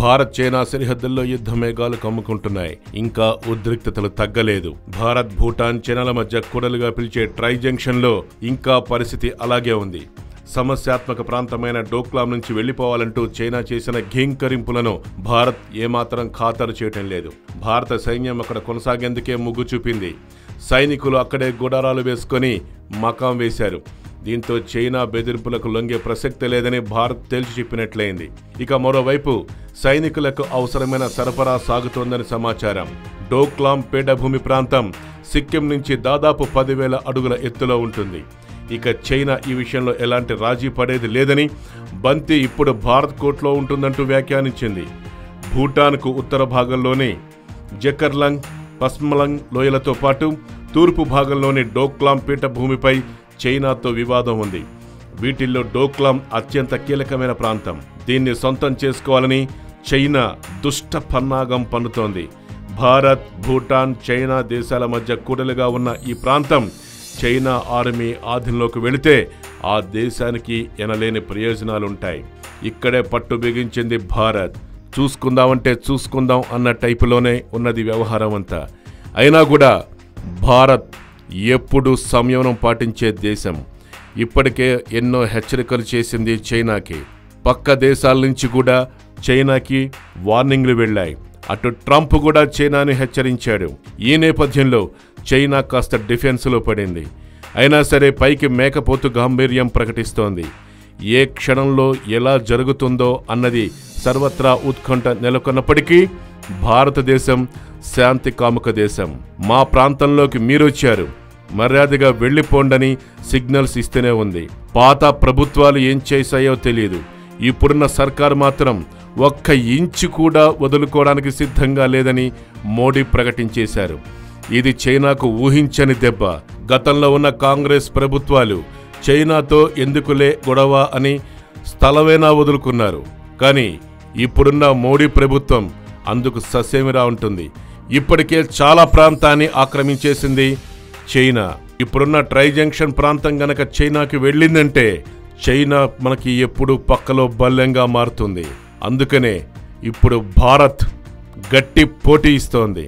Bharat China సరిహద్దుల్లో యుద్ధ మేఘాలు కమ్ముకుంటున్నాయి. ఇంకా ఉద్రిక్తతలు తగ్గలేదు. భారత్, భూటాన్, చైనాల మధ్య కూడలుగా పిలిచే ట్రై జంక్షన్లో ఇంకా పరిస్థితి అలాగే ఉంది. సమస్యాత్మక ప్రాంతమైన డోక్లాం నుంచి వెళ్లిపోవాలంటూ చైనా చేసిన ఘీంకరింపులను భారత్ ఏమాత్రం ఖాతరు చేయటం లేదు. భారత సైన్యం అక్కడ కొనసాగేందుకే మొగ్గు చూపింది. సైనికులు అక్కడే గుడారాలు వేసుకొని మకాం వేశారు. దీంతో చైనా బెదిరింపులకు లొంగే ప్రసక్తి లేదని భారత్ తేల్చి చెప్పినట్లయింది. ఇక మరోవైపు సైనికులకు అవసరమైన సరఫరా సాగుతోందని సమాచారం. డోక్లాం పీఠభూమి ప్రాంతం సిక్కిం నుంచి దాదాపు 10,000 అడుగుల ఎత్తులో ఉంటుంది. ఇక చైనా ఈ విషయంలో ఎలాంటి రాజీ పడేది లేదని, బంతి ఇప్పుడు భారత్ కోట్లో ఉంటుందంటూ వ్యాఖ్యానించింది. భూటాన్కు ఉత్తర భాగంలోని జకర్లంగ్, పస్మలంగ్ లోయలతో పాటు తూర్పు భాగంలోని డోక్లాం పీఠభూమిపై చైనాతో వివాదం ఉంది. వీటిల్లో డోక్లాం అత్యంత కీలకమైన ప్రాంతం. దీన్ని సొంతం చేసుకోవాలని చైనా దుష్ట పన్నాగం పన్నుతోంది. భారత్, భూటాన్, చైనా దేశాల మధ్య కూడలుగా ఉన్న ఈ ప్రాంతం చైనా ఆర్మీ ఆధీనంలోకి వెళితే ఆ దేశానికి ఎనలేని ప్రయోజనాలుంటాయి. ఇక్కడే పట్టు బిగించింది భారత్. చూసుకుందామంటే చూసుకుందాం అన్న టైపులోనే ఉన్నది వ్యవహారం అంతా. అయినా కూడా భారత్ ఎప్పుడు సంయమనం పాటించే దేశం. ఇప్పటికే ఎన్నో హెచ్చరికలు చేసింది చైనాకి. పక్క దేశాల నుంచి కూడా చైనాకి వార్నింగ్లు వెళ్లాయి. అటు ట్రంప్ కూడా చైనాని హెచ్చరించాడు. ఈ నేపథ్యంలో చైనా కాస్త డిఫెన్స్లో పడింది. అయినా సరే పైకి మేకపోతు గాంభీర్యం ప్రకటిస్తోంది. ఏ క్షణంలో ఎలా జరుగుతుందో అన్నది సర్వత్రా ఉత్కంఠ నెలకొన్నప్పటికీ భారతదేశం శాంతి కాముక దేశం. మా ప్రాంతంలోకి మీరొచ్చారు, మర్యాదగా వెళ్లిపోండని సిగ్నల్స్ ఇస్తూనే ఉంది. పాత ప్రభుత్వాలు ఏం చేశాయో తెలియదు. ఇప్పుడున్న సర్కారు మాత్రం ఒక్క ఇంచు కూడా వదులుకోవడానికి సిద్ధంగా లేదని మోడీ ప్రకటించేశారు. ఇది చైనాకు ఊహించని దెబ్బ. గతంలో ఉన్న కాంగ్రెస్ ప్రభుత్వాలు చైనాతో ఎందుకులే గొడవ అని స్థలమైనా వదులుకున్నారు. కానీ ఇప్పుడున్న మోడీ ప్రభుత్వం అందుకు ససేమిరా ఉంటుంది. ఇప్పటికే చాలా ప్రాంతాన్ని ఆక్రమించేసింది చైనా. ఇప్పుడున్న ట్రై జంక్షన్ ప్రాంతం గనక చైనాకి వెళ్ళిందంటే చైనా మనకి ఎప్పుడు పక్కలో బల్లెంగా మారుతుంది. అందుకనే ఇప్పుడు భారత్ గట్టి పోటీ ఇస్తోంది.